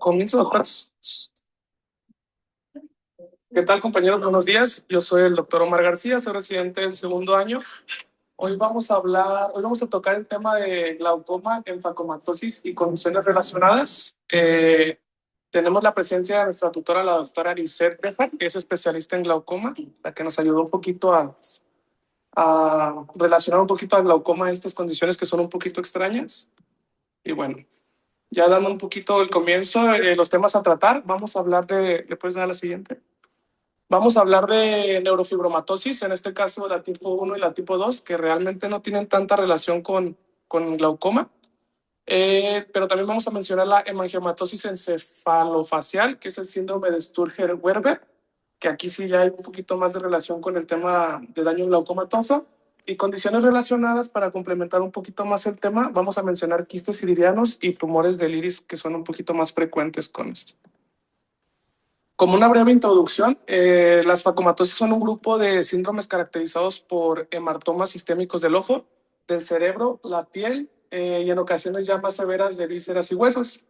Comienzo, doctoras. ¿Qué tal, compañeros? Buenos días. Yo soy el doctor Omar García, soy residente del segundo año. Hoy vamos a tocar el tema de glaucoma, enfacomatosis y condiciones relacionadas. Tenemos la presencia de nuestra tutora, la doctora Arisette Bejar, que es especialista en glaucoma, la que nos ayudó un poquito a relacionar un poquito al glaucoma a estas condiciones que son un poquito extrañas. Y bueno, ya dando un poquito el comienzo, los temas a tratar, vamos a hablar de... ¿Le puedes dar a la siguiente? Vamos a hablar de neurofibromatosis, en este caso la tipo 1 y la tipo 2, que realmente no tienen tanta relación con glaucoma. Pero también vamos a mencionar la hemangiomatosis encefalofacial, que es el síndrome de Sturger-Weber, que aquí sí ya hay un poquito más de relación con el tema de daño glaucomatoso. Y condiciones relacionadas, para complementar un poquito más el tema, vamos a mencionar quistes iridianos y tumores del iris, que son un poquito más frecuentes con esto. Como una breve introducción, las facomatosis son un grupo de síndromes caracterizados por hematomas sistémicos del ojo, del cerebro, la piel y en ocasiones ya más severas de vísceras y huesos.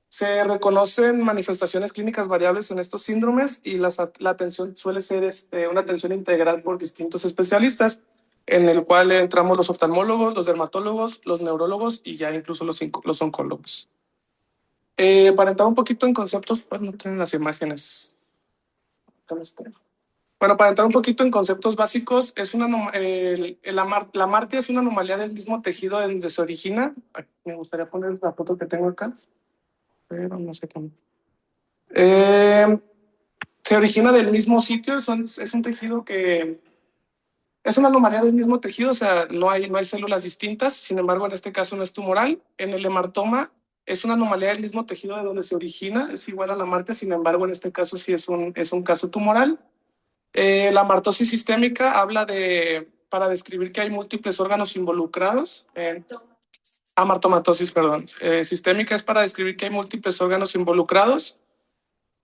Se reconocen manifestaciones clínicas variables en estos síndromes y la atención suele ser una atención integral por distintos especialistas, en el cual entramos los oftalmólogos, los dermatólogos, los neurólogos y ya incluso los oncólogos. Para entrar un poquito en conceptos, pues no tienen las imágenes. Bueno, para entrar un poquito en conceptos básicos, la martia es una anomalía del mismo tejido donde se origina. Ay, me gustaría poner la foto que tengo acá, pero no sé cómo. Se origina del mismo sitio, es un tejido que es una anomalía del mismo tejido, o sea, no hay células distintas, sin embargo, en este caso no es tumoral. En el hematoma es una anomalía del mismo tejido de donde se origina, es igual a la martia, sin embargo, en este caso sí es un caso tumoral. La amartosis sistémica para describir que hay múltiples órganos involucrados. Amartomatosis, perdón. Sistémica es para describir que hay múltiples órganos involucrados.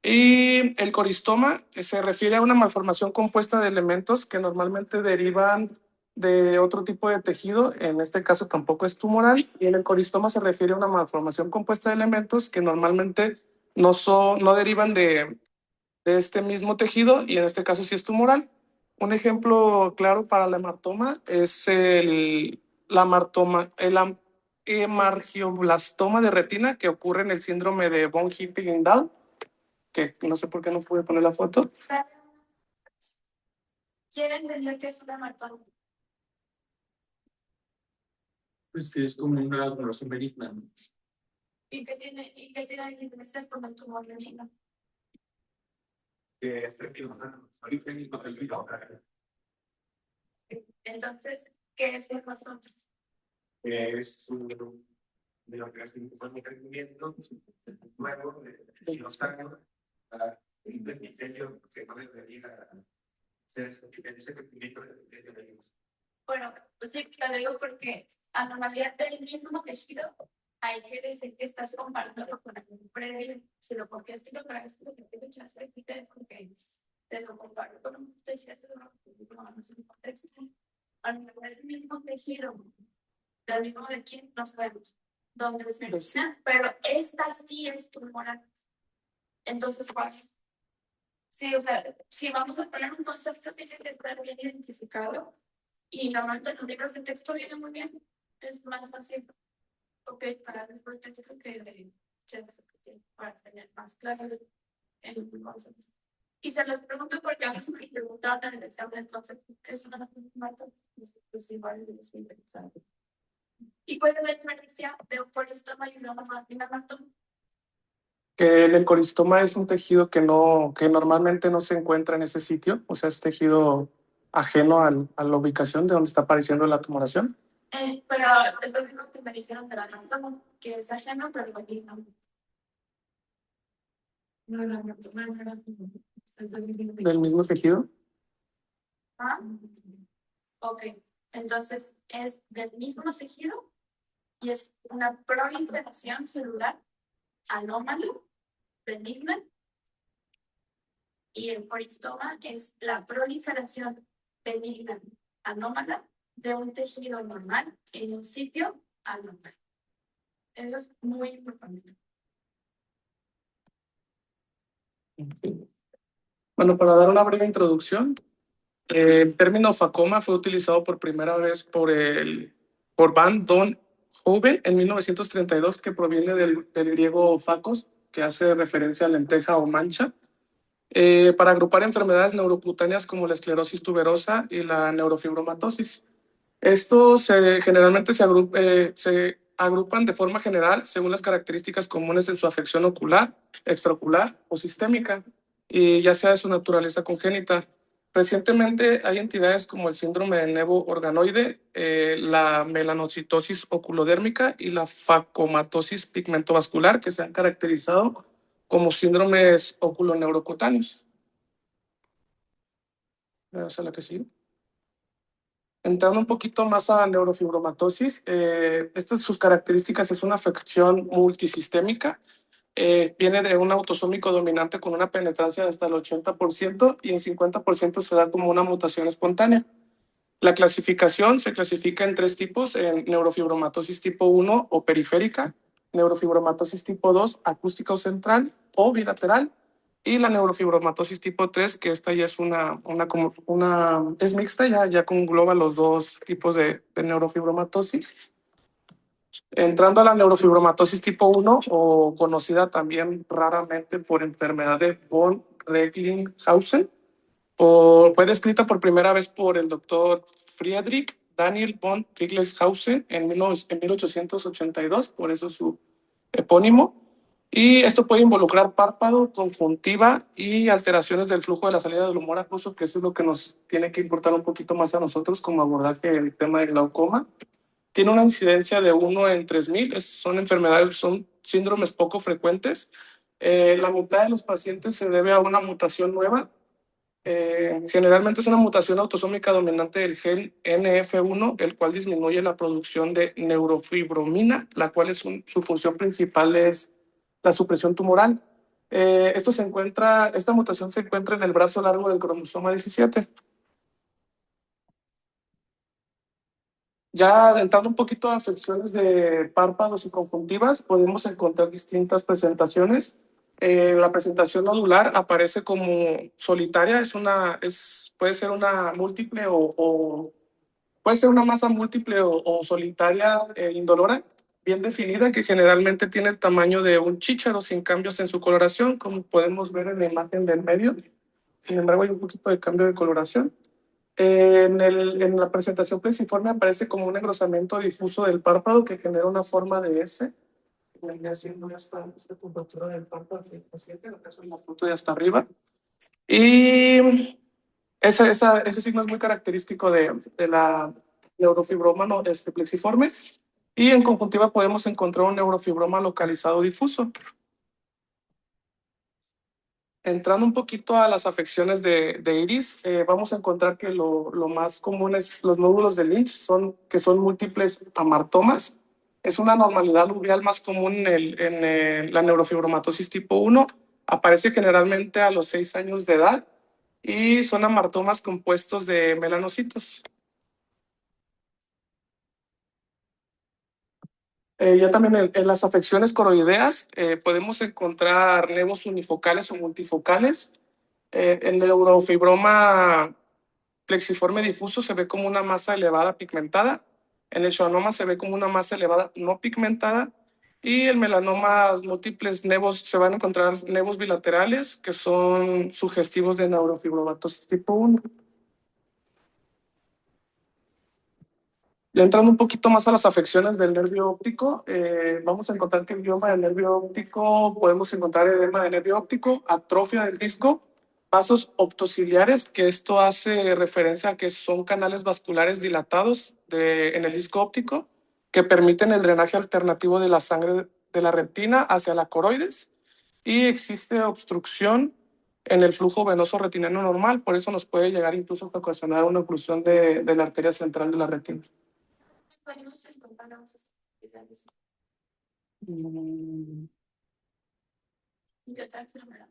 Y el coristoma se refiere a una malformación compuesta de elementos que normalmente derivan de otro tipo de tejido, en este caso tampoco es tumoral, y en el coristoma se refiere a una malformación compuesta de elementos que normalmente no derivan de este mismo tejido, y en este caso sí es tumoral. Un ejemplo claro para el hematoma es el hemargioblastoma de retina, que ocurre en el síndrome de von Hippel-Lindau, que no sé por qué no pude poner la foto. ¿Quién entendió que es una hematoma? Pues que es como una alteración benigna. ¿Y qué tiene que diferenciar con el tumor benigno? Entonces, ¿qué es una hematoma? Es un de la creación de crecimiento, luego de los años, el diseño que no debería ser ese crecimiento de ellos. Bueno, pues sí, te lo digo porque anomalía del mismo tejido, hay que decir que estás comparándolo con el previo. Si lo copias y lo traes, lo que te echas repite porque te lo comparo con un tejido, no es un contexto. Anomalía del mismo tejido, del mismo de quién, no sabemos dónde se origina, pero esta sí es tumoral. Entonces, pues, sí, o sea, si vamos a poner un concepto, tiene que estar bien identificado. Y normalmente los libros de texto vienen muy bien. Es más fácil para el texto que de ChatGPT, para tener más claro el concepto. Y se los pregunto porque a veces me preguntaban en el examen del concepto que es una mato, pues igual de decir examen. ¿Y cuál es la diferencia de un coristoma y una hematoma? Que el coristoma es un tejido que normalmente no se encuentra en ese sitio, o sea, es tejido ajeno a la ubicación de donde está apareciendo la tumoración. Pero es lo mismo que me dijeron de la hematoma, que es ajeno, pero benigno. No, la hematoma no era ¿Del mismo tejido? ¿Ah? Ok, entonces es del mismo tejido y es una proliferación celular anómala, benigna, y el coristoma es la proliferación benigna anómala de un tejido normal en un sitio anormal. Eso es muy importante. Bueno, para dar una breve introducción, el término facoma fue utilizado por primera vez por Van Don Hoven en 1932, que proviene del griego facos, que hace referencia a lenteja o mancha, para agrupar enfermedades neurocutáneas como la esclerosis tuberosa y la neurofibromatosis. Estos generalmente se agrupan de forma general según las características comunes en su afección ocular, extraocular o sistémica, y ya sea de su naturaleza congénita. Recientemente hay entidades como el síndrome de Nevo organoide, la melanocitosis oculodérmica y la facomatosis pigmentovascular, que se han caracterizado como síndromes oculoneurocutáneos. Esa es la que sigue. Entrando un poquito más a neurofibromatosis, sus características es una afección multisistémica. Viene de un autosómico dominante con una penetrancia de hasta el 80% y en 50% se da como una mutación espontánea. La clasificación se clasifica en tres tipos: en neurofibromatosis tipo 1 o periférica, neurofibromatosis tipo 2 acústica o central o bilateral, y la neurofibromatosis tipo 3, que esta ya es es mixta, ya engloba los dos tipos de neurofibromatosis. Entrando a la neurofibromatosis tipo 1, o conocida también raramente por enfermedad de von Recklinghausen, fue descrita por primera vez por el doctor Friedrich Daniel von Recklinghausen en 1882, por eso su epónimo. Y esto puede involucrar párpado, conjuntiva y alteraciones del flujo de la salida del humor acuoso, que eso es lo que nos tiene que importar un poquito más a nosotros como abordaje el tema de glaucoma. Tiene una incidencia de 1 en 3,000. Son enfermedades, son síndromes poco frecuentes. La mitad de los pacientes se debe a una mutación nueva. Generalmente es una mutación autosómica dominante del gen NF1, el cual disminuye la producción de neurofibromina, la cual su función principal es la supresión tumoral. Esta mutación se encuentra en el brazo largo del cromosoma 17. Ya adentrando un poquito a afecciones de párpados y conjuntivas, podemos encontrar distintas presentaciones. La presentación nodular aparece como solitaria, puede ser una múltiple o puede ser una masa múltiple o solitaria, indolora, bien definida, que generalmente tiene el tamaño de un chícharo sin cambios en su coloración, como podemos ver en la imagen del medio. Sin embargo, hay un poquito de cambio de coloración. En la presentación plexiforme aparece como un engrosamiento difuso del párpado que genera una forma de S. Vendría haciendo esta curvatura del párpado del paciente, en el caso de la foto de hasta arriba. Y ese signo es muy característico de la neurofibroma plexiforme. Y en conjuntiva podemos encontrar un neurofibroma localizado difuso. Entrando un poquito a las afecciones de iris, vamos a encontrar que lo más común es los nódulos de Lynch, que son múltiples amartomas. Es una anormalidad lubrial más común en la neurofibromatosis tipo 1. Aparece generalmente a los 6 años de edad y son amartomas compuestos de melanocitos. Ya también en las afecciones coroideas podemos encontrar nevos unifocales o multifocales. En el neurofibroma plexiforme difuso se ve como una masa elevada pigmentada. En el schwannoma se ve como una masa elevada no pigmentada. Y el melanoma múltiples nevos, se van a encontrar nevos bilaterales que son sugestivos de neurofibromatosis tipo 1. Ya entrando un poquito más a las afecciones del nervio óptico, vamos a encontrar que el bioma del nervio óptico, podemos encontrar edema del nervio óptico, atrofia del disco, vasos optociliares, que esto hace referencia a que son canales vasculares dilatados en el disco óptico que permiten el drenaje alternativo de la sangre de la retina hacia la coroides, y existe obstrucción en el flujo venoso retiniano normal, por eso nos puede llegar incluso a ocasionar una oclusión de la arteria central de la retina. Podemos encontrar las actividades Mm, de otra enfermedad.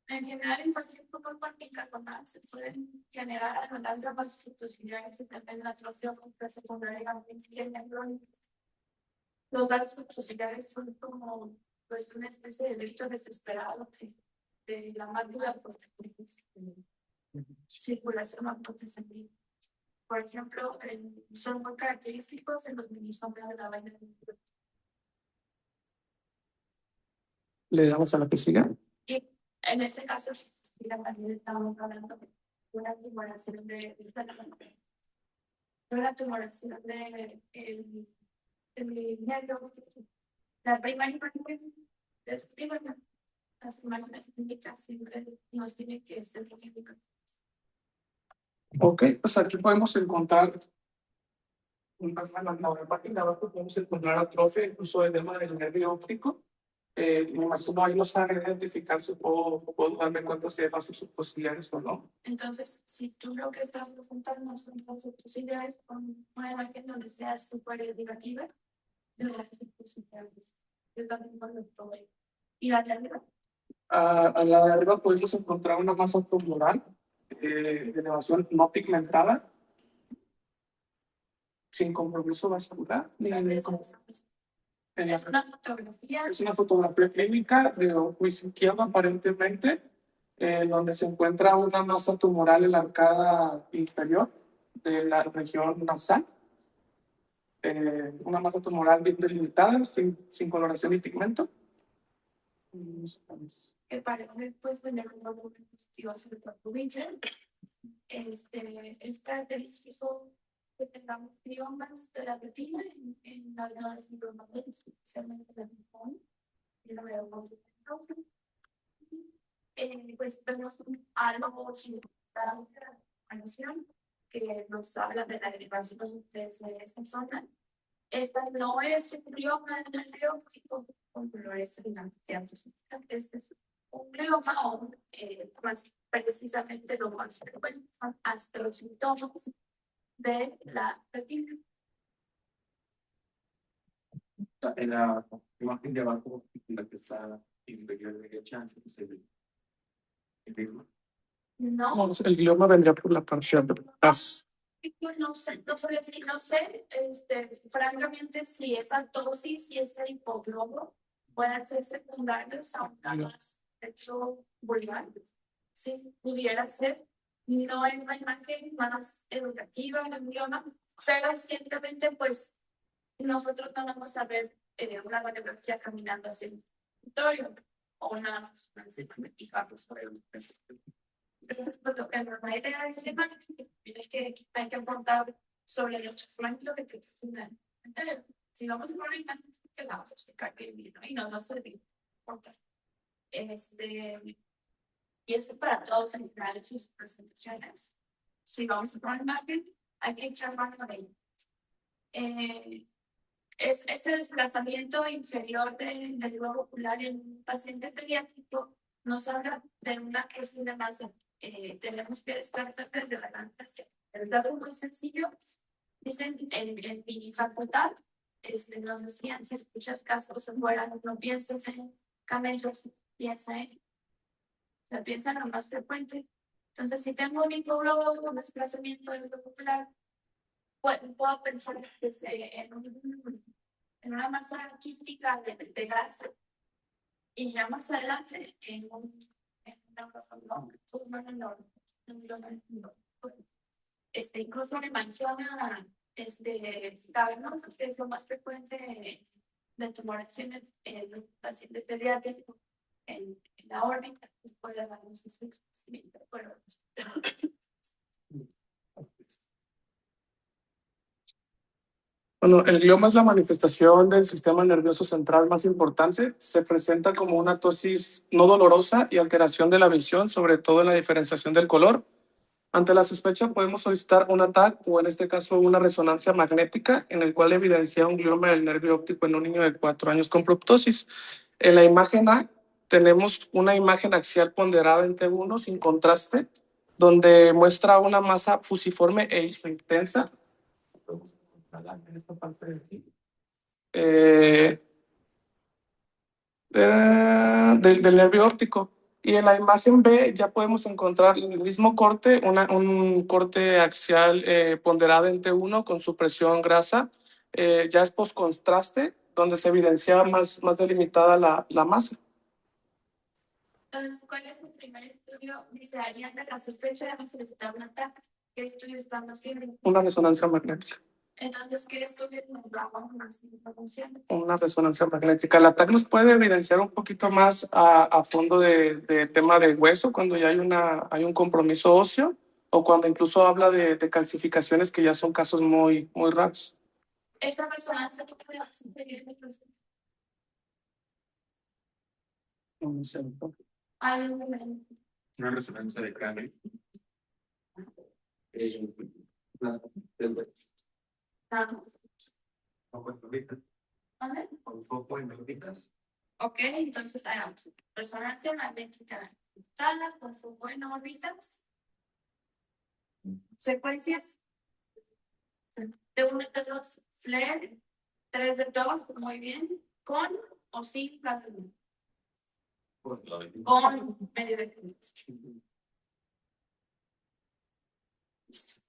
En general, en cualquier poco carbonal se pueden generar a lo largo de las fructosidades y también la atrofia secundaria izquierda. Los vasos oclusulares son como pues una especie de grito desesperado de la mácula por circulación o sanguínea. Por ejemplo, son muy característicos en los minisomas de la vaina. Le damos a la que siga. Y en este caso, también estábamos hablando de una tumoración una tumoración el nervio. La primaria las imágenes clínicas siempre nos tienen que ser muy indicativas. Ok, pues aquí podemos encontrar en la página de abajo podemos encontrar atrofia, incluso edema del nervio óptico. Me imagino ahí no saben identificarse, puedo darme cuenta si hay vasos subciliares o no. Entonces, si tú lo que estás presentando son vasos subciliares con una imagen donde sea súper negativa, de vasos subciliares. Yo también lo probé. ¿Y la de arriba? A la de arriba podemos encontrar una masa tumoral de elevación no pigmentada, sin compromiso vascular. Es una fotografía. Es una fotografía clínica de ojo izquierdo aparentemente, donde se encuentra una masa tumoral en la arcada inferior de la región nasal. Una masa tumoral bien delimitada, sin coloración ni pigmento. Que parece pues tener un valor positivo hacia el cuerpo vincular. Es característico que tengamos gliomas de la retina en las grandes neuromas, especialmente la linfoma y la pues tenemos algo similar a la que nos habla de la derivación desde esa zona. Esta no es un glioma en el nervio óptico con colores brillantes. Este es un glioma o más precisamente lo más frecuente son astrocitomas de la retina. En la imagen de abajo, la que está inferior de derecha, es el glioma. No. El glioma vendría por la parte de atrás. No sé, francamente, si esa dosis y ese hipoglobo pueden ser secundarios a una más efecto vulgar. Si pudiera ser, no es una imagen más educativa del glioma, pero recientemente, pues, nosotros no vamos a ver una radiografía caminando hacia el escritorio o nada más una fijarnos sobre un personaje. Entonces, pues, lo que la idea de esta imagen es que hay que aportar sobre nuestras imágenes lo que te funcionan. Entonces, si vamos a poner una imagen, que la vamos a explicar bien, ¿no? Y nos va a servir. Y esto para todos en general en sus presentaciones. Si vamos a poner una imagen, hay que echar mano de ella. Ese desplazamiento inferior del globo ocular en un paciente pediátrico nos habla de una posible masa. Tenemos que descartar desde la ganancia. El dato muy sencillo, dicen en mi facultad, nos decían, si escuchas casos afuera, no pienses en camellos, piensa en, o sea, piensa en lo más frecuente. Entonces, si tengo un hipoglobo, un desplazamiento del globo ocular, puedo pensar que en una masa quística de grasa y ya más adelante en una masa incluso en hemangioma cavernosa, que es lo más frecuente de tumoraciones en los pacientes pediátricos en la órbita, pues puede darnos ese experimento. Bueno, el glioma es la manifestación del sistema nervioso central más importante. Se presenta como una ptosis no dolorosa y alteración de la visión, sobre todo en la diferenciación del color. Ante la sospecha podemos solicitar un ATAC o en este caso una resonancia magnética en el cual evidencia un glioma del nervio óptico en un niño de 4 años con proptosis. En la imagen A tenemos una imagen axial ponderada en T1 sin contraste, donde muestra una masa fusiforme e intensa. En esta parte de aquí. Del nervio óptico. Y en la imagen B ya podemos encontrar el mismo corte, un corte axial ponderado en T1 con supresión grasa. Ya es postcontraste donde se evidenciaba más delimitada la masa. Entonces, ¿cuál es el primer estudio? Dice, harían de la sospecha de solicitar un ataque. ¿Qué estudio estamos viendo? Una resonancia magnética. Entonces, ¿qué estudio nos da más información? Una resonancia magnética. El ataque nos puede evidenciar un poquito más a fondo de tema de hueso, cuando ya hay un compromiso óseo, o cuando incluso habla de calcificaciones, que ya son casos muy raros. Esa resonancia que te hace pedir el proceso. No sé. Una resonancia de cráneo. Con foco en órbitas. Ok, entonces hagamos resonancia magnética digital con foco en órbitas. Secuencias. De 1 de 2, flare. 3 de 2, muy bien. Con o sin galeno. Con medio de contexto. Listo.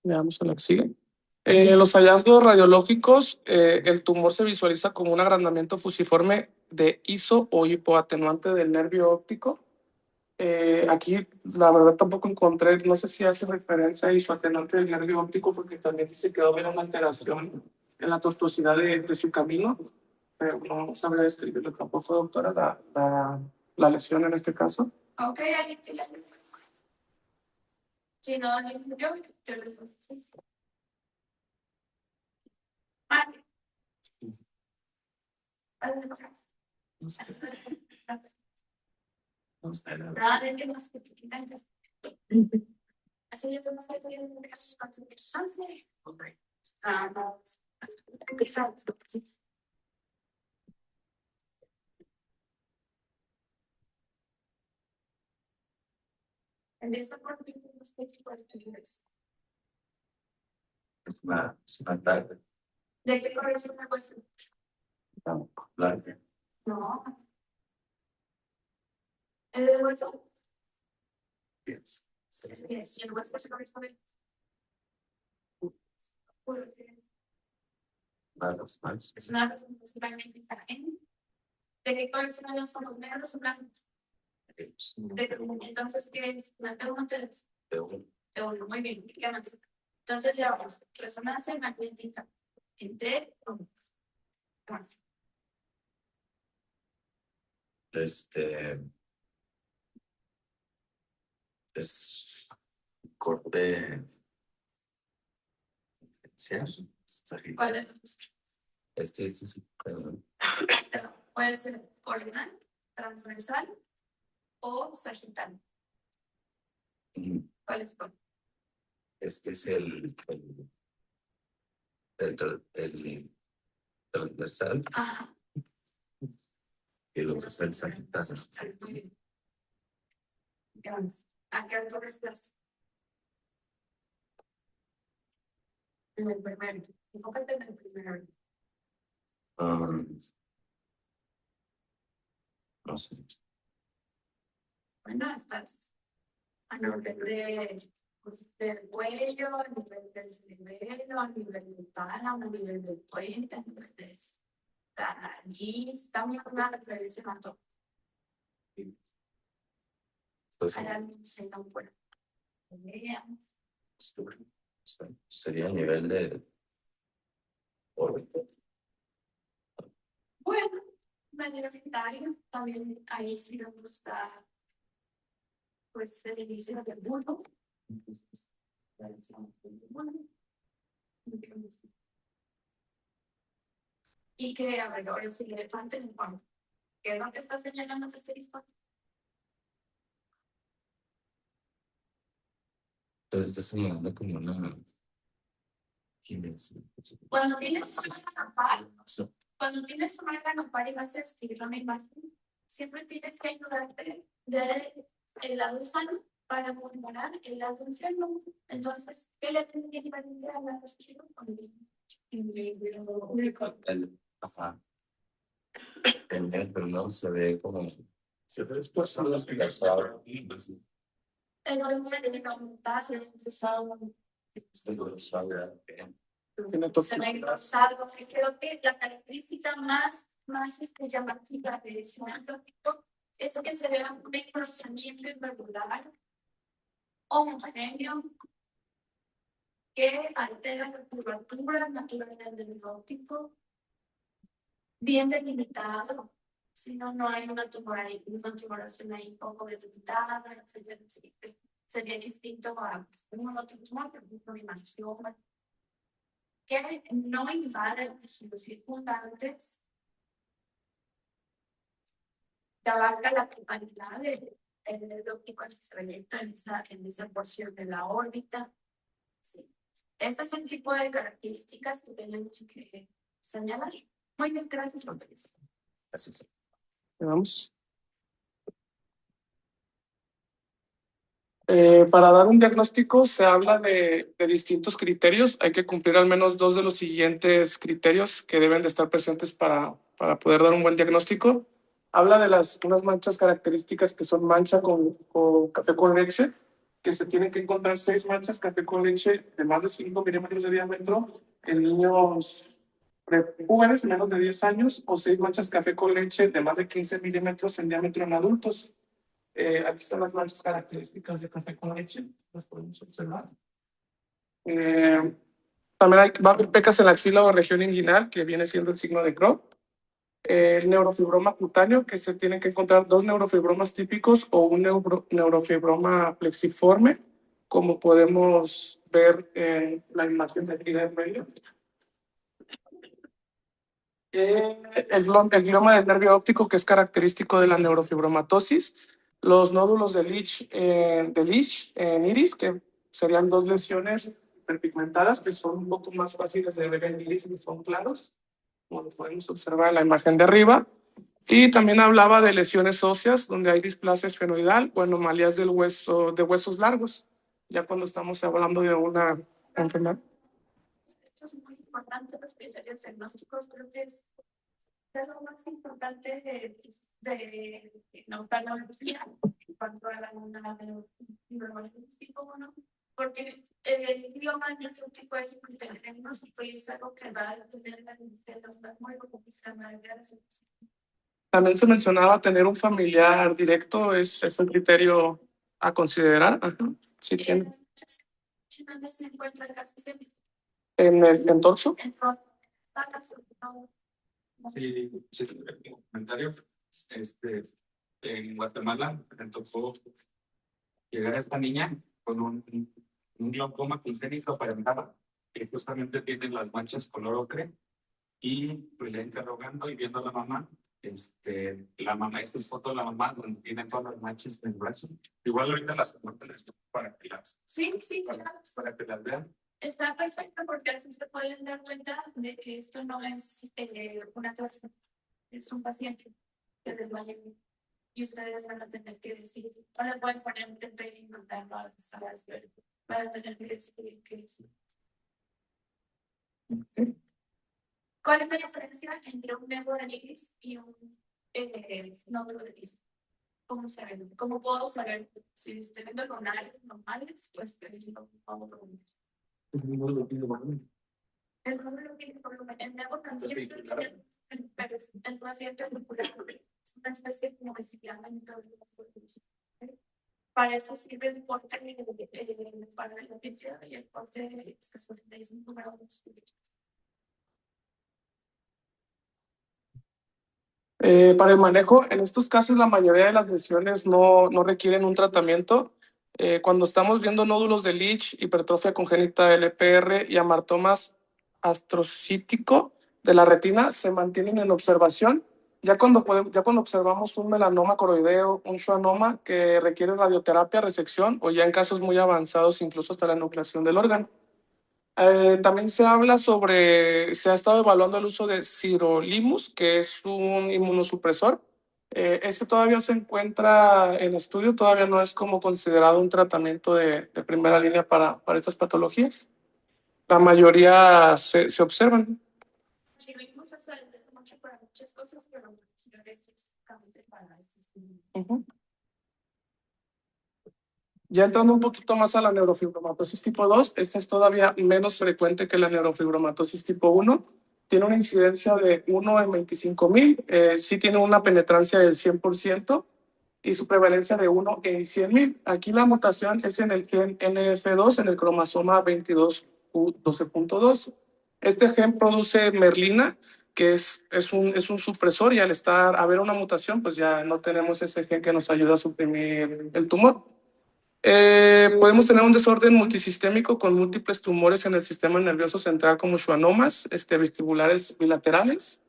Veamos a la que sigue. En los hallazgos radiológicos, el tumor se visualiza como un agrandamiento fusiforme de iso o hipoatenuante del nervio óptico. Aquí, la verdad, tampoco encontré, no sé si hace referencia a isoatenuante del nervio óptico, porque también dice que va a haber una alteración en la tortuosidad de su camino, pero no sabría describirlo tampoco, doctora, la lesión en este caso. Ok, ahí te la luz. Si no, yo lo digo. Vale. Nada de que nos quitan. Así yo tengo que tener una concentración. No. En esa parte de los técnicos exteriores. Es una tarde. ¿De qué color es una cosa? Blanca. No. ¿Es de hueso? Bien. Sí, el hueso se color sabe. Es una razón principalmente en. ¿De qué color son los negros o blancos? Entonces, ¿qué es? ¿Blanca o ustedes? De uno, muy bien. ¿Qué más? Entonces, ya vamos. Resonancia magnética. Entre. ¿Qué más? Es corte. ¿Cuál es? Este es Puede ser coordinal, transversal o sagital. ¿Cuál es? Este es el transversal. Ajá. Y el otro es el sagital. Muy bien. ¿Qué más? ¿A qué altura estás? En el primero. Enfócate en el primero. No sé. Bueno, estás a nivel del cuello, a nivel del cerebelo, a nivel del tálamo, a nivel del puente, a nivel de la nariz. También una referencia a todo. Pues, Hay alguien que se no puede. Veamos. sería a nivel de órbita. Bueno, manera unitaria, también ahí sí nos gusta pues el inicio del bulbo. Y que, a ver, ahora sí, elefante en el cuarto. ¿Qué es lo que está señalando este asterisco? Entonces está señalando como una. Cuando tienes un órgano par, cuando tienes un órgano par y vas a escribir una imagen, siempre tienes que ayudarte del lado sano para comparar el lado enfermo. Entonces, ¿qué le tienes que llevar a la esquina? Ajá. Pero no se ve como. Se ve después a las piezas. El orden se montaje, Esto lo suave. Tiene se toxicidad. ven rosados, que creo que la característica más llamativa de ese tipo es que se vea un engrosamiento irregular, homogéneo, que altera la curvatura natural del neurotip, bien delimitado. Si no, no hay una tumoración ahí poco delimitada, etcétera. Sería distinto a un otro tumor, por ejemplo, una hemangioma, que no invade los tejidos circundantes, que abarca la totalidad del nervio óptico en su trayecto en esa porción de la órbita. Sí. Ese es el tipo de características que tenemos que señalar. Muy bien, gracias, López. Gracias. Vamos. Para dar un diagnóstico se habla de distintos criterios. Hay que cumplir al menos 2 de los siguientes criterios que deben de estar presentes para poder dar un buen diagnóstico. Habla de unas manchas características que son mancha con café con leche, que se tienen que encontrar 6 manchas café con leche de más de 5 milímetros de diámetro en niños jóvenes, menos de 10 años, o 6 manchas café con leche de más de 15 milímetros en diámetro en adultos. Aquí están las manchas características de café con leche, las podemos observar. También va a haber pecas en la axila o región inguinal, que viene siendo el signo de Crohn. El neurofibroma cutáneo, que se tienen que encontrar 2 neurofibromas típicos o un neurofibroma plexiforme, como podemos ver en la imagen de aquí del medio. El glioma del nervio óptico, que es característico de la neurofibromatosis. Los nódulos de Leach en iris, que serían 2 lesiones hiperpigmentadas, que son un poco más fáciles de ver en iris y son claros, como lo podemos observar en la imagen de arriba. Y también hablaba de lesiones óseas, donde hay displasia esfenoidal o anomalías de huesos largos, ya cuando estamos hablando de una enfermedad. Esto es muy importante, los criterios diagnósticos, creo que es lo más importante de oftalmología cuando hagan una diagnóstico, ¿no? Porque el idioma neurológico es un diagnóstico y es algo que va a depender de los muy complicadores. También se mencionaba tener un familiar directo, es un criterio a considerar. Ajá. Sí, tiene. ¿Dónde se encuentra el caso? En el torso. Sí, sí, un comentario. En Guatemala me tocó llegar a esta niña con un glaucoma congénito aparentaba, que justamente tiene las manchas color ocre, y pues ya interrogando y viendo a la mamá, esta es foto de la mamá donde tiene todas las manchas en el brazo. Igual ahorita las comparto para que las, sí, claro. para que las vean. Está perfecto porque así se pueden dar cuenta de que esto no es una clase, es un paciente que les vaya bien. Y ustedes van a tener que decir, o le pueden poner un TP y mandarlo a las salas para tener que decidir qué es. ¿Cuál es la diferencia entre un nervio de iris y un nódulo de iris? ¿Cómo saber? ¿Cómo puedo saber si estoy viendo con áreas normales o estoy viendo con volumen? El nódulo tiene volumen. El nervio también, pero es más bien circular. Es una especie como de filamento. Para eso sirve el porte para la pintura y el porte es 75 grados. Para el manejo, en estos casos la mayoría de las lesiones no requieren un tratamiento. Cuando estamos viendo nódulos de Leach, hipertrofia congénita LPR y amartomas astrocítico de la retina, se mantienen en observación. Ya cuando observamos un melanoma coroideo, un schwannoma que requiere radioterapia, resección o ya en casos muy avanzados incluso hasta la enucleación del órgano. También se ha estado evaluando el uso de sirolimus, que es un inmunosupresor. Este todavía se encuentra en estudio, todavía no es como considerado un tratamiento de primera línea para estas patologías. La mayoría se observan. Sirolimus se utiliza mucho para muchas cosas, pero no específicamente para estos. Ya entrando un poquito más a la neurofibromatosis tipo 2, esta es todavía menos frecuente que la neurofibromatosis tipo 1. Tiene una incidencia de 1 en 25,000, sí tiene una penetrancia del 100% y su prevalencia de 1 en 100,000. Aquí la mutación es en el gen NF2, en el cromosoma 22q12.2. Este gen produce merlina, que es un supresor, y al haber una mutación, pues ya no tenemos ese gen que nos ayuda a suprimir el tumor. Podemos tener un desorden multisistémico con múltiples tumores en el sistema nervioso central, como schwannomas vestibulares bilaterales,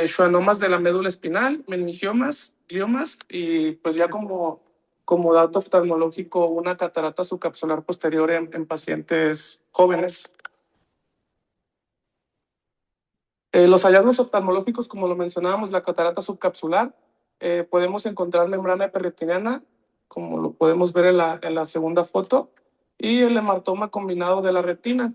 schwannomas de la médula espinal, meningiomas, gliomas, y pues ya como dato oftalmológico, una catarata subcapsular posterior en pacientes jóvenes. Los hallazgos oftalmológicos, como lo mencionábamos, la catarata subcapsular, podemos encontrar membrana hiperretiniana, como lo podemos ver en la segunda foto, y el hematoma combinado de la retina.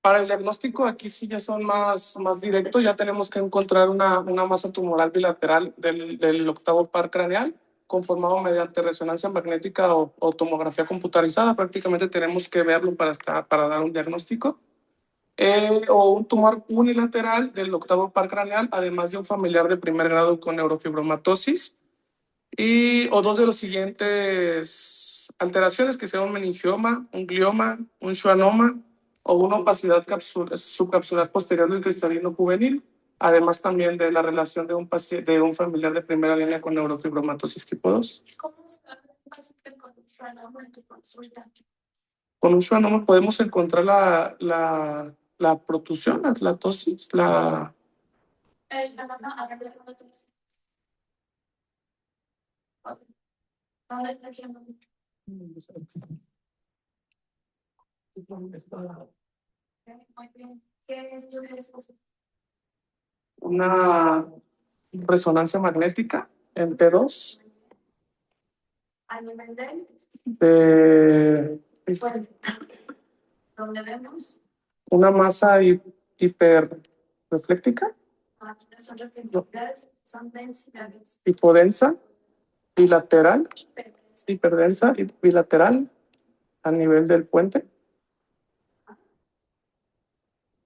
Para el diagnóstico, aquí sí ya son más directos, ya tenemos que encontrar una masa tumoral bilateral del octavo par craneal, conformado mediante resonancia magnética o tomografía computarizada. Prácticamente tenemos que verlo para dar un diagnóstico. O un tumor unilateral del octavo par craneal, además de un familiar de primer grado con neurofibromatosis, o dos de los siguientes alteraciones, que sea un meningioma, un glioma, un schwannoma o una opacidad subcapsular posterior del cristalino juvenil, además también de la relación de un familiar de primera línea con neurofibromatosis tipo 2. ¿Cómo se hace con un schwannoma en tu consulta? Con un schwannoma podemos encontrar la protusión, la tosis, Schwannoma, a ver, ¿dónde está el schwannoma? Muy bien. ¿Qué estudio es ese? Una resonancia magnética en T2 A nivel del, de bueno, donde vemos, una masa hiperrefléctica, aquí no son reflectores, son densidades. hipodensa, bilateral, hiperdensa y bilateral a nivel del puente.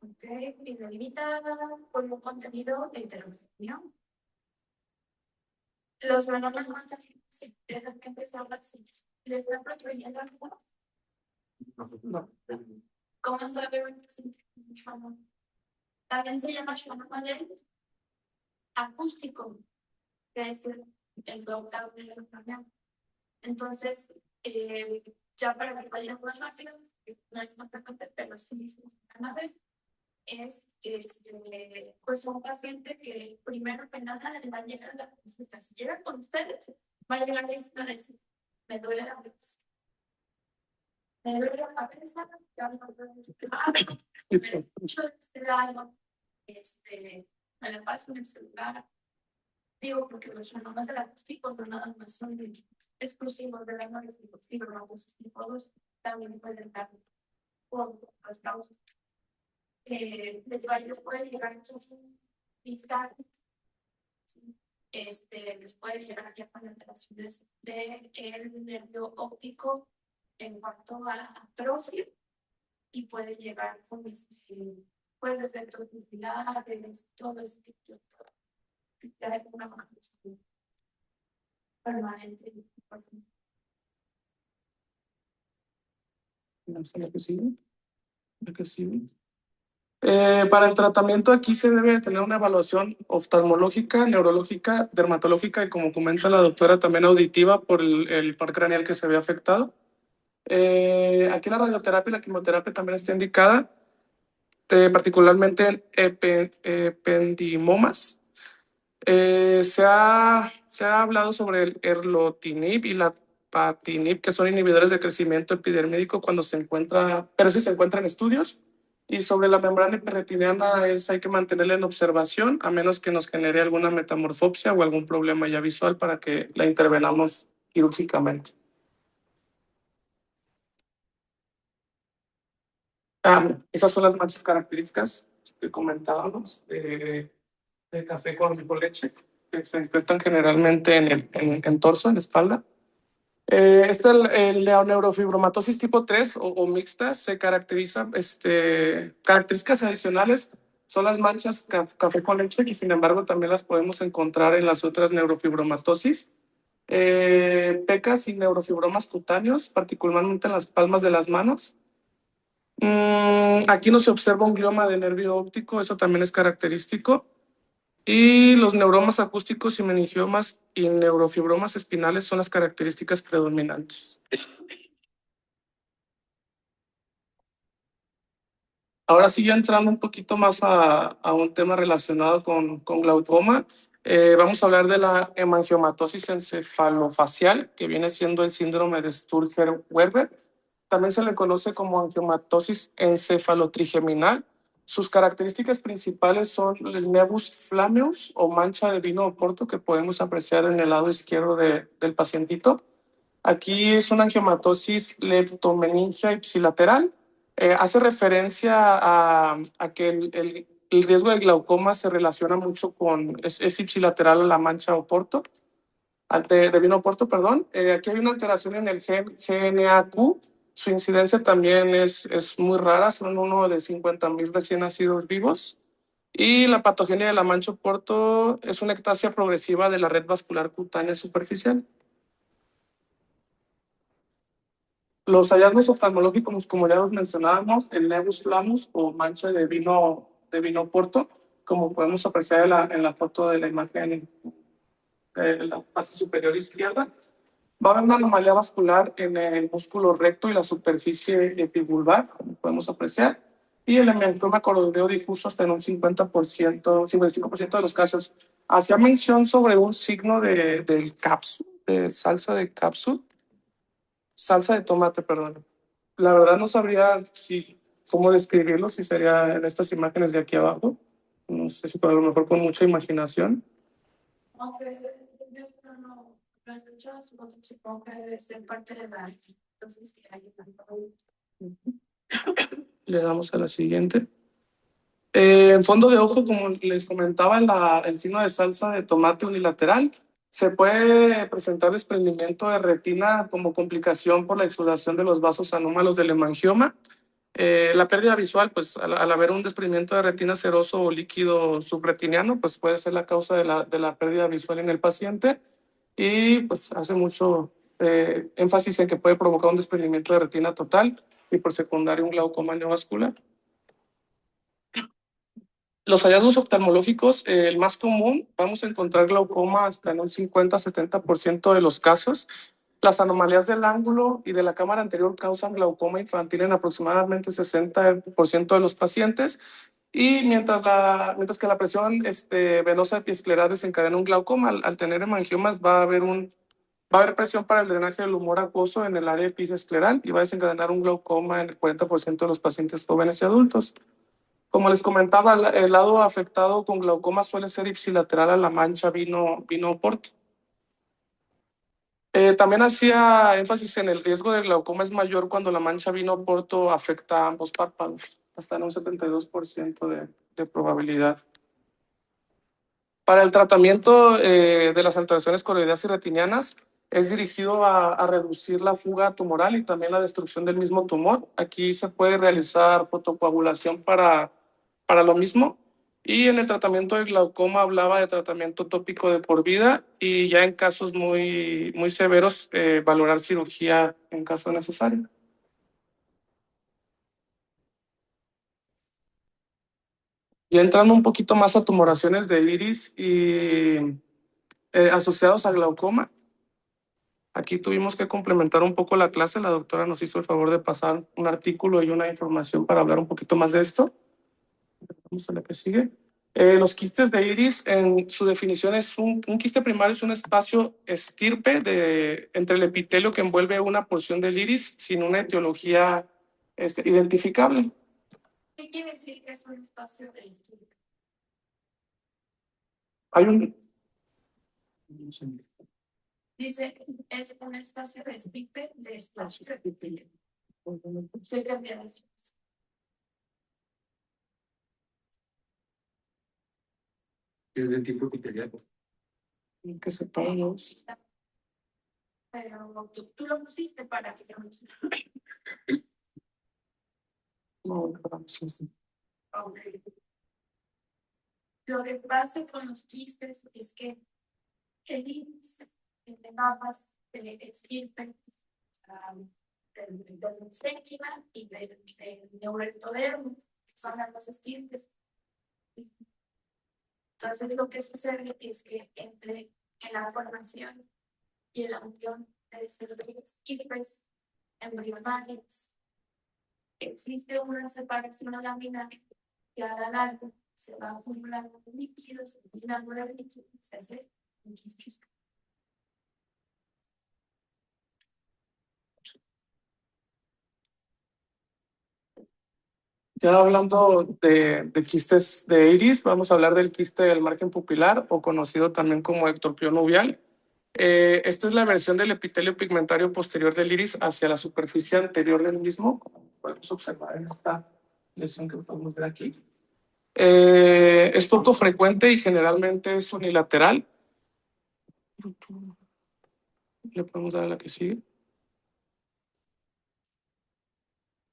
Ok, y delimitada por un contenido heterogéneo. Los valores más así, sí, tienen que empezar así. ¿Les da proteína algo? No. ¿Cómo se ve un schwannoma? También se llama schwannoma del acústico, que es el octavo de la reunión. Entonces, ya para que vayan más rápido, no es más frecuente, pero sí mismo van a ver, es pues un paciente que primero que nada le va a llegar a la consulta. Si llega con ustedes, va a llegar a decir, me duele la cabeza. Me duele la cabeza, ya no puedo respirar, me mucho este lado, me la paso en el celular. Digo, porque los schwannomas del acústico no nada más son exclusivos de la neurofibromatosis tipo 2, también pueden dar por otras causas. Les puede llegar a vista, les puede llegar ya con alteraciones del nervio óptico en cuanto a atrofia, y puede llegar con pues efectos pupilares, todo ese tipo de una manifestación permanente. ¿La que sigue? ¿La que sigue? Para el tratamiento aquí se debe tener una evaluación oftalmológica, neurológica, dermatológica y, como comenta la doctora, también auditiva por el par craneal que se ve afectado. Aquí la radioterapia y la quimioterapia también está indicada, particularmente en ependimomas. Se ha hablado sobre el erlotinib y la patinib, que son inhibidores de crecimiento epidérmico cuando se encuentra, pero sí se encuentran estudios. Y sobre la membrana hiperretiniana hay que mantenerla en observación, a menos que nos genere alguna metamorfopsia o algún problema ya visual para que la intervenamos quirúrgicamente. Esas son las manchas características que comentábamos de café con leche. que se encuentran generalmente en torso, en la espalda. La neurofibromatosis tipo 3 o mixta se caracteriza, características adicionales son las manchas café con leche, que sin embargo también las podemos encontrar en las otras neurofibromatosis. Pecas y neurofibromas cutáneos, particularmente en las palmas de las manos. Aquí no se observa un glioma de nervio óptico, eso también es característico. Y los neuromas acústicos y meningiomas y neurofibromas espinales son las características predominantes. Ahora sí, ya entrando un poquito más a un tema relacionado con glaucoma, vamos a hablar de la hemangiomatosis encefalofacial, que viene siendo el síndrome de Sturger-Weber. También se le conoce como angiomatosis encefalotrigeminal. Sus características principales son el nebus flammeus o mancha de vino oporto que podemos apreciar en el lado izquierdo del pacientito. Aquí es una angiomatosis leptomeningia ipsilateral. Hace referencia a que el riesgo de glaucoma se relaciona mucho con, es ipsilateral a la mancha oporto, de vino oporto, perdón. Aquí hay una alteración en el gen GNAQ. Su incidencia también es muy rara, son uno de 50,000 recién nacidos vivos. Y la patogenia de la mancha oporto es una ectasia progresiva de la red vascular cutánea superficial. Los hallazgos oftalmológicos, como ya los mencionábamos, el nebus flammeus o mancha de vino oporto, como podemos apreciar en la foto de la imagen en la parte superior izquierda, va a haber una anomalía vascular en el músculo recto y la superficie epivulvar, como podemos apreciar, y el hemangioma coroideo difuso hasta en un 50%, 55% de los casos. Hacía mención sobre un signo del capsul, de salsa de capsul, salsa de tomate, perdón. La verdad no sabría cómo describirlo, si sería en estas imágenes de aquí abajo. No sé si a lo mejor con mucha imaginación. Aunque yo no lo he escuchado, supongo que debe ser parte de la. Entonces, que hay Le damos a la siguiente. En fondo de ojo, como les comentaba, el signo de salsa de tomate unilateral, se puede presentar desprendimiento de retina como complicación por la exudación de los vasos anómalos del hemangioma. La pérdida visual, pues al haber un desprendimiento de retina seroso o líquido subretiniano, pues puede ser la causa de la pérdida visual en el paciente, y pues hace mucho énfasis en que puede provocar un desprendimiento de retina total y por secundario un glaucoma neovascular. Los hallazgos oftalmológicos, el más común, vamos a encontrar glaucoma hasta en un 50-70% de los casos. Las anomalías del ángulo y de la cámara anterior causan glaucoma infantil en aproximadamente 60% de los pacientes. Y mientras que la presión venosa epiescleral desencadena un glaucoma, al tener hemangiomas va a haber presión para el drenaje del humor acuoso en el área epiescleral y va a desencadenar un glaucoma en el 40% de los pacientes jóvenes y adultos. Como les comentaba, el lado afectado con glaucoma suele ser ipsilateral a la mancha vino oporto. También hacía énfasis en el riesgo de glaucoma es mayor cuando la mancha vino oporto afecta a ambos párpados, hasta en un 72% de probabilidad. Para el tratamiento de las alteraciones coroideas y retinianas, es dirigido a reducir la fuga tumoral y también la destrucción del mismo tumor. Aquí se puede realizar fotocoagulación para lo mismo. Y en el tratamiento del glaucoma hablaba de tratamiento tópico de por vida y ya en casos muy, muy severos valorar cirugía en caso necesario. Ya entrando un poquito más a tumoraciones de iris y asociados a glaucoma. Aquí tuvimos que complementar un poco la clase. La doctora nos hizo el favor de pasar un artículo y una información para hablar un poquito más de esto. Vamos a la que sigue. Los quistes de iris, en su definición, es un quiste primario es un espacio estirpe entre el epitelio que envuelve una porción del iris sin una etiología identificable. ¿Qué quiere decir que es un espacio de estilo? Hay un... Dice, es un espacio de stipe de espacio de epitelio. Soy cambiada. Es de tipo epitelial. Que separamos. Pero tú lo pusiste para que no se... No, sí. Ok. Lo que pasa con los quistes es que el índice de mapas de estirpe del mesénquima y del neuroectodermo, que son ambos estirpes. Entonces, lo que sucede es que entre en la formación y en la unión de estos dos estirpes embrionales existe una separación laminar que a la larga se va acumulando líquidos, y la de líquidos se hace un quisquis. Ya hablando de quistes de iris, vamos a hablar del quiste del margen pupilar, o conocido también como ectopio nubial. Esta es la versión del epitelio pigmentario posterior del iris hacia la superficie anterior del mismo, como podemos observar en esta lesión que podemos ver aquí. Es poco frecuente y generalmente es unilateral. Le podemos dar a la que sigue.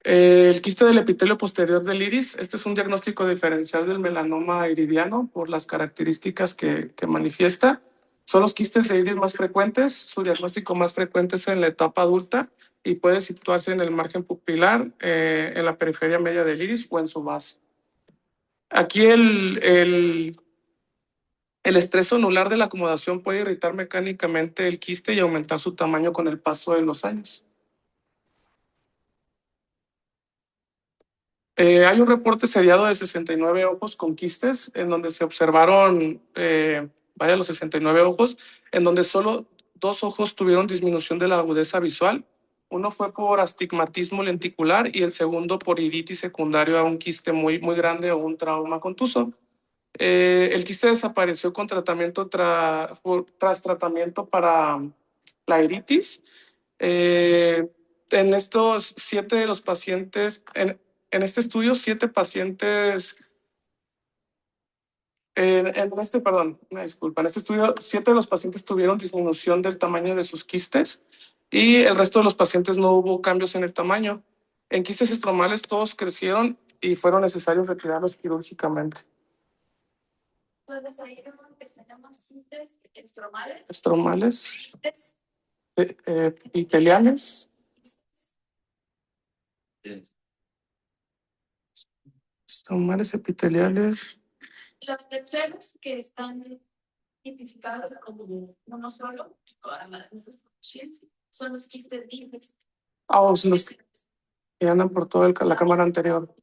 El quiste del epitelio posterior del iris, este es un diagnóstico diferencial del melanoma iridiano por las características que manifiesta. Son los quistes de iris más frecuentes, su diagnóstico más frecuente es en la etapa adulta y puede situarse en el margen pupilar, en la periferia media del iris o en su base. Aquí el estrés onular de la acomodación puede irritar mecánicamente el quiste y aumentar su tamaño con el paso de los años. Hay un reporte seriado de 69 ojos con quistes en donde se observaron, los 69 ojos, en donde solo 2 ojos tuvieron disminución de la agudeza visual. Uno fue por astigmatismo lenticular y el segundo por iritis secundario a un quiste muy grande o un trauma contuso. El quiste desapareció con tratamiento tras tratamiento para la iritis. En estos 7 de los pacientes, en este estudio, 7 pacientes, una disculpa, en este estudio, 7 de los pacientes tuvieron disminución del tamaño de sus quistes y el resto de los pacientes no hubo cambios en el tamaño. En quistes estromales todos crecieron y fueron necesarios retirarlos quirúrgicamente. Entonces, ahí tenemos quistes estromales, Estromales, quistes epiteliales, estomales epiteliales. los terceros que están tipificados como uno solo, son los quistes libres. Son los que andan por toda la cámara anterior.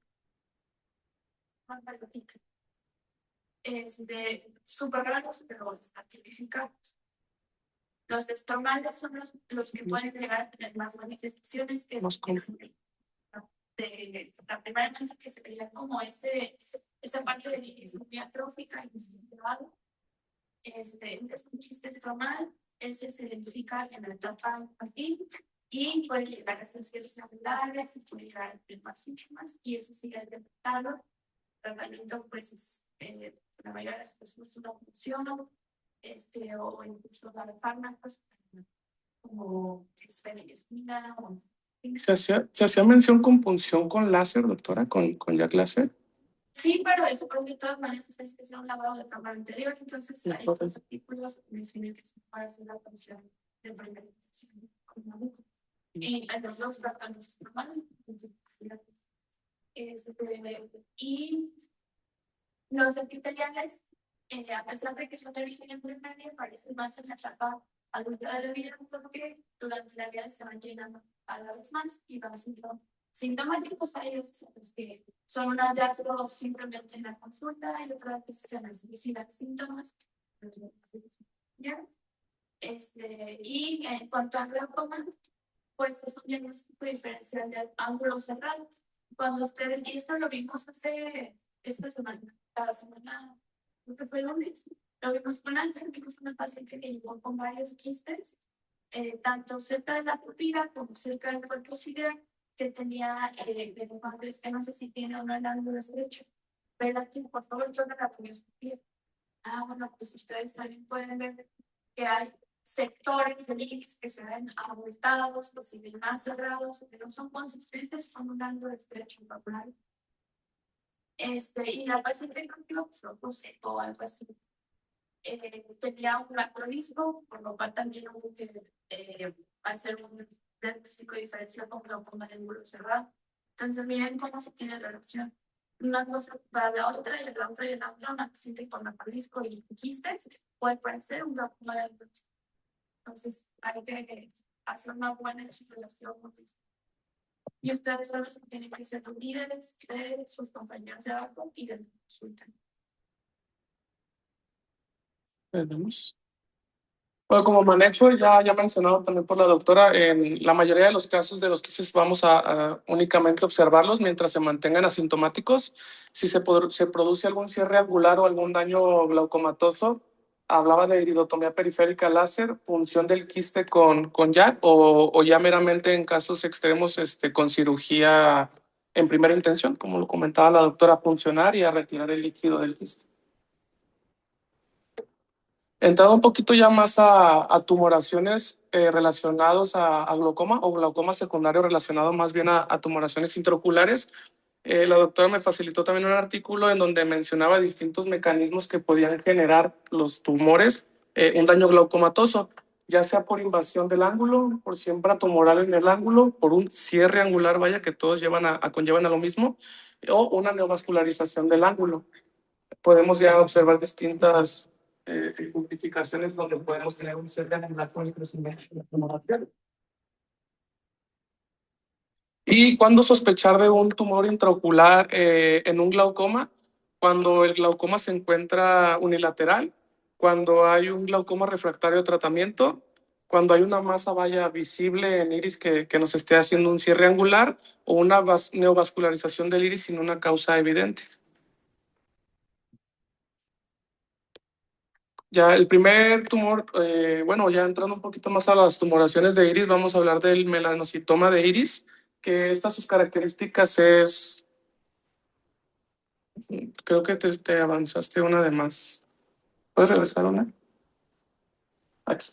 Súper raros, pero están tipificados. Los estomales son los que pueden llegar a tener más manifestaciones que de la primera imagen que se veía como esa parte de iris muy atrófica y descentrado. Es un quiste estomal, ese se identifica en la etapa infantil y puede llegar a ser células celulares y puede llegar a tener más síntomas y ese sigue detectado. El tratamiento, pues, la mayoría de las personas no funciona, o incluso dar fármacos como esfenilespina o... ¿Se hacía mención con punción con láser, doctora? ¿Con Jack láser? Sí, pero eso, pues, de todas maneras, es que sea un lavado de cámara anterior, entonces hay otros artículos mencionan que se puede hacer la punción de primera intención con la boca. Y en los dos tratamientos es normal. Y los epiteliales, a pesar de que son de origen embrionario, aparecen más en la etapa adulta de la vida, porque durante la vida se van llenando a la vez más y van siendo sintomáticos. Hay veces que son un hallazgo simplemente en la consulta y otras veces se necesitan síntomas. ¿Ya? Y en cuanto al glaucoma, pues es un diagnóstico diferencial de ángulo cerrado. Cuando ustedes, y esto lo vimos esta semana, cada semana, creo que fue el lunes, lo vimos con Ángel, vimos una paciente que llegó con varios quistes, tanto cerca de la pupila como cerca del cuerpo ciliar, que tenía elefantes, que no sé si tiene o no el ángulo estrecho. Pero aquí, por favor, yo me la ponía su pie. Bueno, pues ustedes también pueden ver que hay sectores del iris que se ven abultados, que se ven más cerrados, que no son consistentes con un ángulo estrecho popular. Y la paciente creo que lo seco o algo así. Tenía un macronismo, por lo cual también hubo que hacer un diagnóstico diferencial con glaucoma de ángulo cerrado. Entonces, miren cómo se tiene relación. Una cosa para la otra y la otra y la otra, una paciente con macronismo y quistes puede parecer un glaucoma de ángulo cerrado. Entonces, hay que hacer una buena estimulación. Y ustedes son los que tienen que ser los líderes de sus compañeros de abajo y de la consulta. Tenemos. Bueno, como manejo, ya mencionado también por la doctora, en la mayoría de los casos de los quistes vamos a únicamente observarlos mientras se mantengan asintomáticos. Si se produce algún cierre angular o algún daño glaucomatoso, hablaba de iridotomía periférica láser, punción del quiste con JAK o ya meramente en casos extremos con cirugía en primera intención, como lo comentaba la doctora, puncionar y a retirar el líquido del quiste. Entrando un poquito ya más a tumoraciones relacionados a glaucoma o glaucoma secundario relacionado más bien a tumoraciones intraoculares. La doctora me facilitó también un artículo en donde mencionaba distintos mecanismos que podían generar los tumores, un daño glaucomatoso, ya sea por invasión del ángulo, por siembra tumoral en el ángulo, por un cierre angular, vaya, que todos conllevan a lo mismo, o una neovascularización del ángulo. Podemos ya observar distintas ejemplificaciones donde podemos tener un cierre angular con el crecimiento de la tumoración. ¿Y cuándo sospechar de un tumor intraocular en un glaucoma? Cuando el glaucoma se encuentra unilateral, cuando hay un glaucoma refractario de tratamiento, cuando hay una masa vaya visible en iris que nos esté haciendo un cierre angular o una neovascularización del iris sin una causa evidente. Ya el primer tumor, bueno, ya entrando un poquito más a las tumoraciones de iris, vamos a hablar del melanocitoma de iris, que estas sus características es, creo que te avanzaste una de más. ¿Puedes regresar una? Aquí.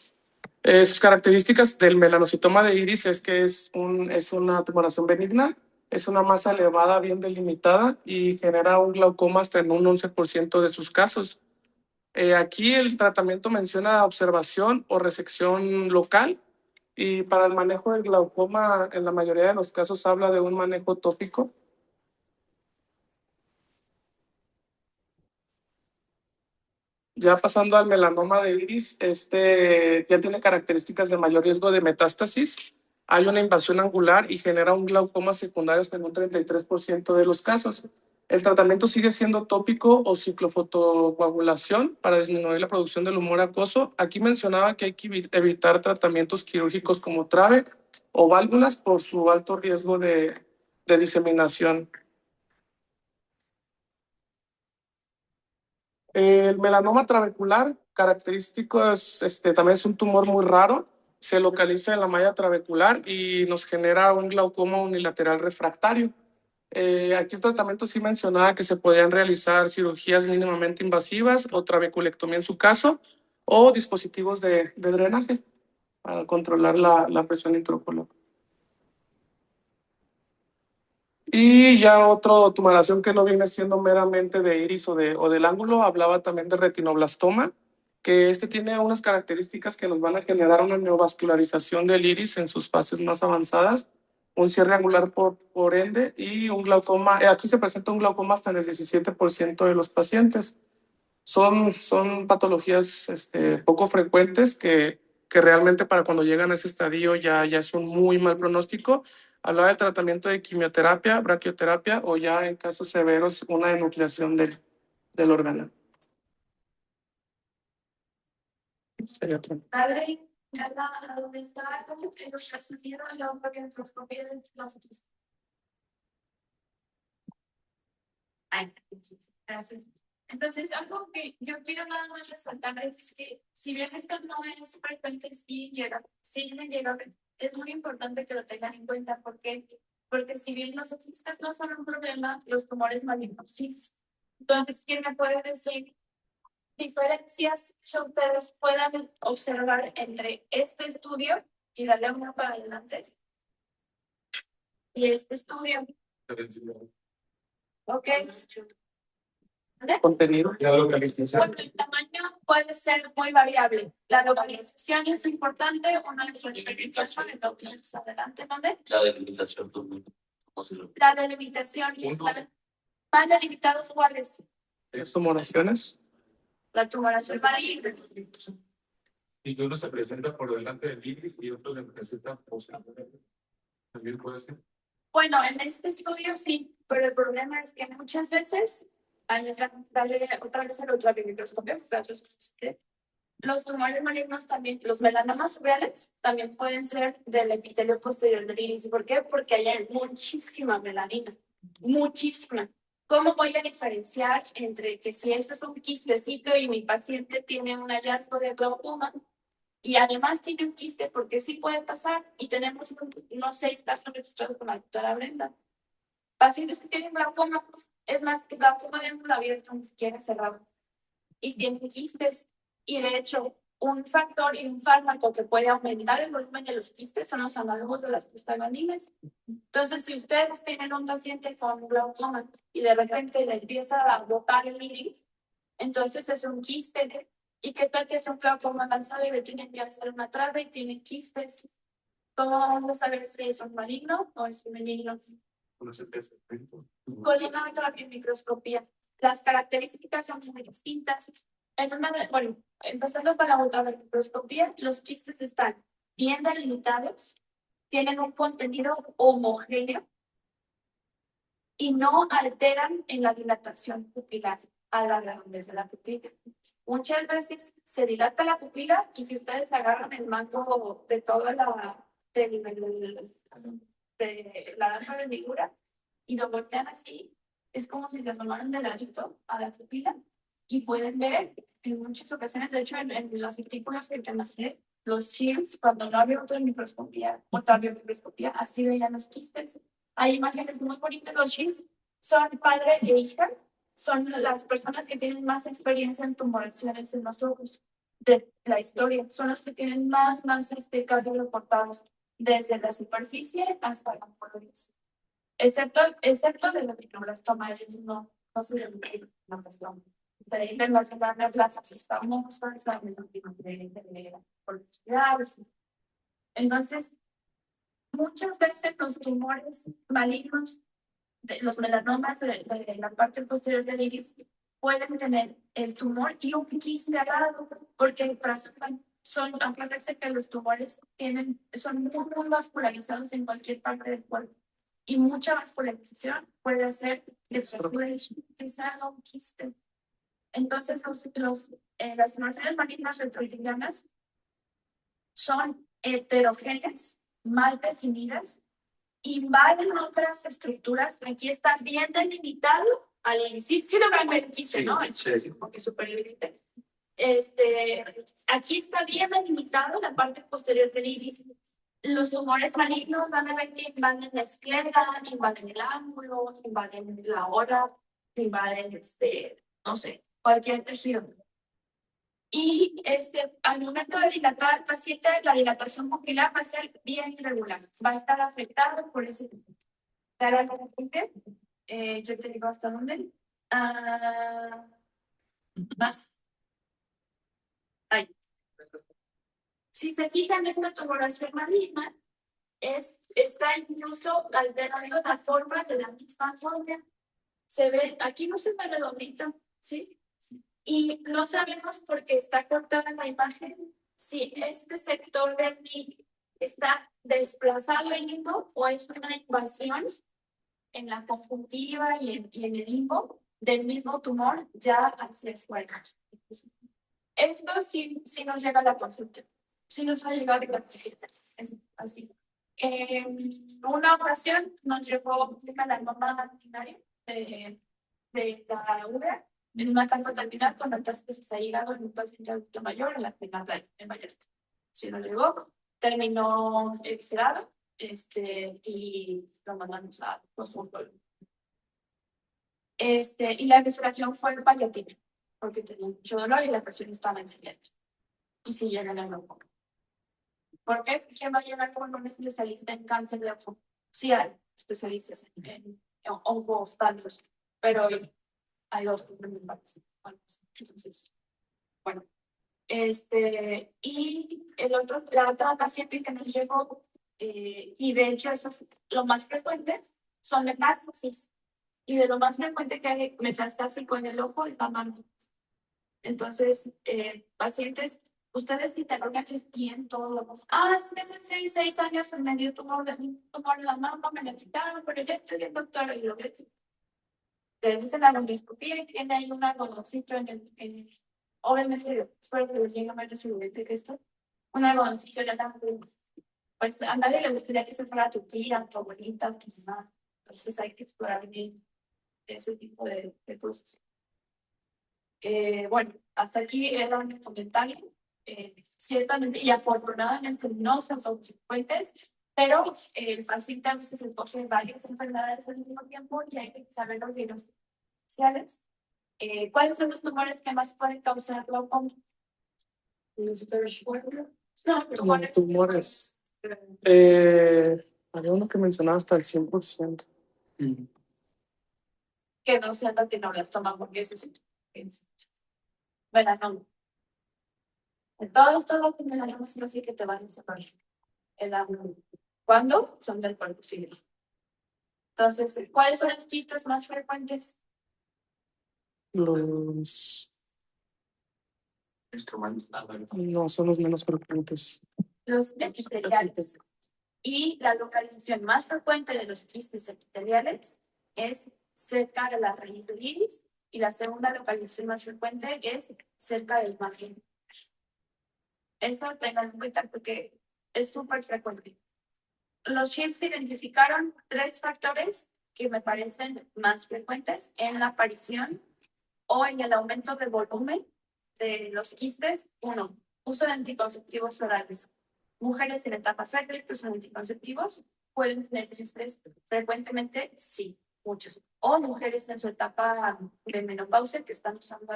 Sus características del melanocitoma de iris es que es una tumoración benigna, es una masa elevada, bien delimitada y genera un glaucoma hasta en un 11% de sus casos. Aquí el tratamiento menciona observación o resección local y para el manejo del glaucoma en la mayoría de los casos habla de un manejo tópico. Ya pasando al melanoma de iris, ya tiene características de mayor riesgo de metástasis. Hay una invasión angular y genera un glaucoma secundario hasta en un 33% de los casos. El tratamiento sigue siendo tópico o ciclofotocoagulación para disminuir la producción del humor acuoso. Aquí mencionaba que hay que evitar tratamientos quirúrgicos como TRAVE o válvulas por su alto riesgo de diseminación. El melanoma trabecular, característico, también es un tumor muy raro. Se localiza en la malla trabecular y nos genera un glaucoma unilateral refractario. Aquí el tratamiento sí mencionaba que se podían realizar cirugías mínimamente invasivas o trabeculectomía en su caso, o dispositivos de drenaje para controlar la presión intraocular. Y ya otra tumoración que no viene siendo meramente de iris o del ángulo, hablaba también de retinoblastoma, que tiene unas características que nos van a generar una neovascularización del iris en sus fases más avanzadas, un cierre angular por ende y un glaucoma. Aquí se presenta un glaucoma hasta en el 17% de los pacientes. Son patologías poco frecuentes que realmente para cuando llegan a ese estadio ya es un muy mal pronóstico. Hablaba del tratamiento de quimioterapia, braquioterapia o ya en casos severos una enucleación del órgano. Sería otro. Dale, a donde está el ultrasonido y la bariatroscopía de los otros. Ay, gracias. Entonces, algo que yo quiero nada más resaltar es que si bien esto no es frecuente, sí se llega, es muy importante que lo tengan en cuenta porque si bien los autistas no son un problema, los tumores malignos sí. Entonces, ¿quién me puede decir diferencias que ustedes puedan observar entre este estudio, y darle una para adelante, y este estudio, ¿ok? ¿Vale? Contenido. La localización. Bueno, el tamaño puede ser muy variable. La localización es importante, una de las limitaciones, entonces adelante, ¿dónde? La delimitación también. ¿Cómo se lo- La delimitación y están más delimitados cuáles. Las tumoraciones. La tumoración maligna. Y uno se presenta por delante del iris y otro se presenta posteriormente. También puede ser. Bueno, en este estudio sí, pero el problema es que muchas veces, dale otra vez el ultramicroscopio, los tumores malignos también, los melanomas reales, también pueden ser del epitelio posterior del iris. ¿Por qué? Porque hay muchísima melanina, muchísima. ¿Cómo voy a diferenciar entre que si ese es un quistecito y mi paciente tiene un hallazgo de glaucoma y además tiene un quiste, porque sí puede pasar, y tenemos unos 6 casos registrados con la doctora Brenda? Pacientes que tienen glaucoma, es más, que glaucoma de ángulo abierto, ni siquiera cerrado, y tienen quistes, y de hecho, un factor y un fármaco que puede aumentar el volumen de los quistes son los análogos de las prostaglandinas. Entonces, si ustedes tienen un paciente con glaucoma y de repente le empieza a botar el iris, entonces es un quiste. ¿Y qué tal que es un glaucoma avanzado y le tienen que hacer una trave y tienen quistes? ¿Cómo vamos a saber si es un maligno o es un benigno? Uno se presenta. Con una ultramicroscopía. Las características son muy distintas. Bueno, empezando con la ultramicroscopía, los quistes están bien delimitados, tienen un contenido homogéneo y no alteran en la dilatación pupilar a la redondez de la pupila. Muchas veces se dilata la pupila y si ustedes agarran el mango de toda de la hendidura y lo voltean así, es como si se asomaran de ladito a la pupila y pueden ver en muchas ocasiones, de hecho en los artículos que te mandé, los shields, cuando no había ultramicroscopía, así veían los quistes. Hay imágenes muy bonitas, los shields son padre e hija, son las personas que tienen más experiencia en tumoraciones en los ojos de la historia, son los que tienen más casos reportados desde la superficie hasta la colonias. Excepto de la fibroblastoma, ellos no se dedican a la blastoma. De ahí relacionar las plazas estamos entonces, muchas veces los tumores malignos, los melanomas de la parte posterior del iris, pueden tener el tumor y un quiste al lado, porque acuérdense que los tumores son muy vascularizados en cualquier parte del cuerpo. Y mucha vascularización puede hacer que se haga un quiste. Entonces, las tumoraciones malignas retroilianas son heterogéneas, mal definidas, invaden otras estructuras. Aquí está bien delimitado al inicio. Sí lo van a ver aquí, ¿no? Porque es súper evidente. Aquí está bien delimitado la parte posterior del iris. Los tumores malignos van a ver que invaden la esclera, invaden el ángulo, invaden la hora, invaden, no sé, cualquier tejido. Y al momento de dilatar al paciente, la dilatación pupilar va a ser bien irregular, va a estar afectado por ese tipo. Para el paciente, yo te digo hasta dónde. Más. Ahí. Si se fijan, esta tumoración maligna está incluso alterando la forma de la misma forma. Se ve, aquí no se ve redondito, ¿sí? Y no sabemos porque está cortada la imagen si este sector de aquí está desplazado en limbo o es una invasión en la conjuntiva y en el limbo del mismo tumor ya hacia afuera. Esto sí nos llega a la consulta, sí nos ha llegado a la consulta, es así. Una ocasión nos llegó una melanoma primaria de la urea en una etapa terminal con metástasis a hígado en un paciente adulto mayor en la final en Vallarta. Si no llegó, terminó eviscerado y lo mandamos a consultorio. Y la evisceración fue paliativa. porque tenía mucho dolor y la presión estaba en 70. Y si llegan al glaucoma. ¿Por qué? ¿Quién va a llegar con un especialista en cáncer de ojo? Sí hay especialistas en oncooftalmos, pero hay otros principales. Entonces, bueno. Y la otra paciente que nos llegó, y de hecho eso es lo más frecuente, son metástasis. Y de lo más frecuente que hay metastásico en el ojo es la mama. Entonces, pacientes, ustedes interrogan bien todo. Es que hace 6 años me dio tumor en la mama, me la quitaron, pero ya estoy bien, doctora, y lo ves. Le dicen la endoscopía y tiene ahí un algodoncito obviamente, espero que les llegue menos evidente que esto. Un algodoncito ya está. Pues a nadie le gustaría que se fuera tu tía, tu abuelita, tu mamá. Entonces hay que explorar bien ese tipo de cosas. Bueno, hasta aquí era un comentario. Ciertamente y afortunadamente no son consecuentes, pero el paciente a veces se coge varias enfermedades al mismo tiempo y hay que saber los diagnósticos iniciales. ¿Cuáles son los tumores que más pueden causar glaucoma? Tumores. Había uno que mencionaba hasta el 100%. Que no sean retinoblastoma, porque eso es melanoma. Todo lo que melanoma es así que te van a separar. ¿Cuándo? Son del cuerpo civil. Entonces, ¿cuáles son los quistes más frecuentes? Los... Instrumentos. No, son los menos frecuentes. Los epiteliales. Y la localización más frecuente de los quistes epiteliales es cerca de la raíz del iris, y la segunda localización más frecuente es cerca del margen. Eso tengan en cuenta porque es súper frecuente. Los Shields identificaron 3 factores que me parecen más frecuentes en la aparición o en el aumento de volumen de los quistes. 1. Uso de anticonceptivos orales. Mujeres en etapa fértil que usan anticonceptivos pueden tener quistes frecuentemente, sí, muchas. O mujeres en su etapa de menopausia que están usando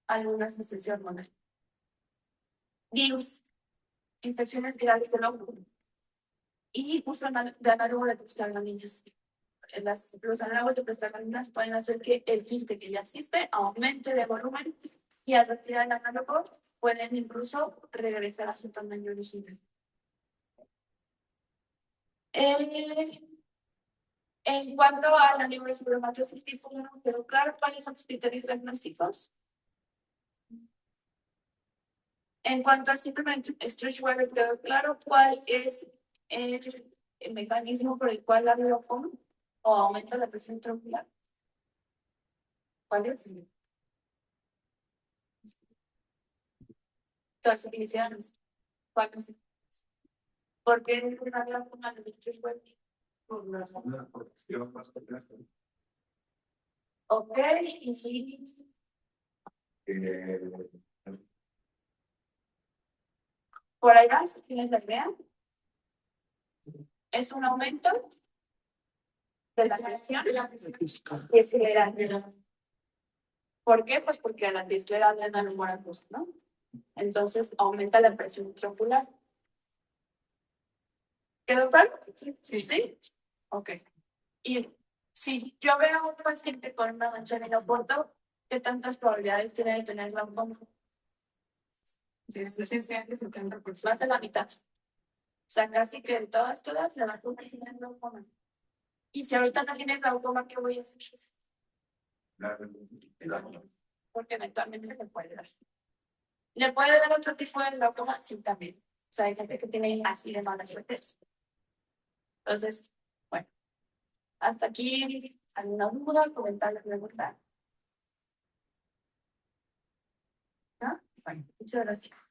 alguna asistencia hormonal. Virus, infecciones virales del ojo y uso de análogo de prostaglandinas. Los análogos de prostaglandinas pueden hacer que el quiste que ya existe aumente de volumen y al retirar el análogo pueden incluso regresar a su tamaño original. En cuanto a la neurofibromatosis tipo 1, quedó claro cuáles son los criterios diagnósticos. En cuanto al síndrome de Stretch-Weber, quedó claro cuál es el mecanismo por el cual la glaucoma o aumenta la presión intraocular. ¿Cuál es? Toxificaciones. ¿Cuál es? ¿Por qué la glaucoma de Stretch-Weber? Ok, y sí. Por ahí vas, ¿tienes la idea? Es un aumento de la presión escleral. ¿Por qué? Pues porque la escleral le da moratus, ¿no? Entonces aumenta la presión intraocular. ¿Quedó claro? Sí. Ok. Y si yo veo a un paciente con una mancha en el oporto, ¿qué tantas probabilidades tiene de tener glaucoma? Si es esencial que se tenga más de la mitad. O sea, casi que todas le van a tener glaucoma. Y si ahorita no tiene glaucoma, ¿qué voy a hacer? Porque eventualmente le puede dar. ¿Le puede dar otro tipo de glaucoma? Sí, también. O sea, hay gente que tiene así de malas suertes. Entonces, bueno, hasta aquí, ¿alguna duda, comentario, pregunta? ¿No? Bueno, muchas gracias.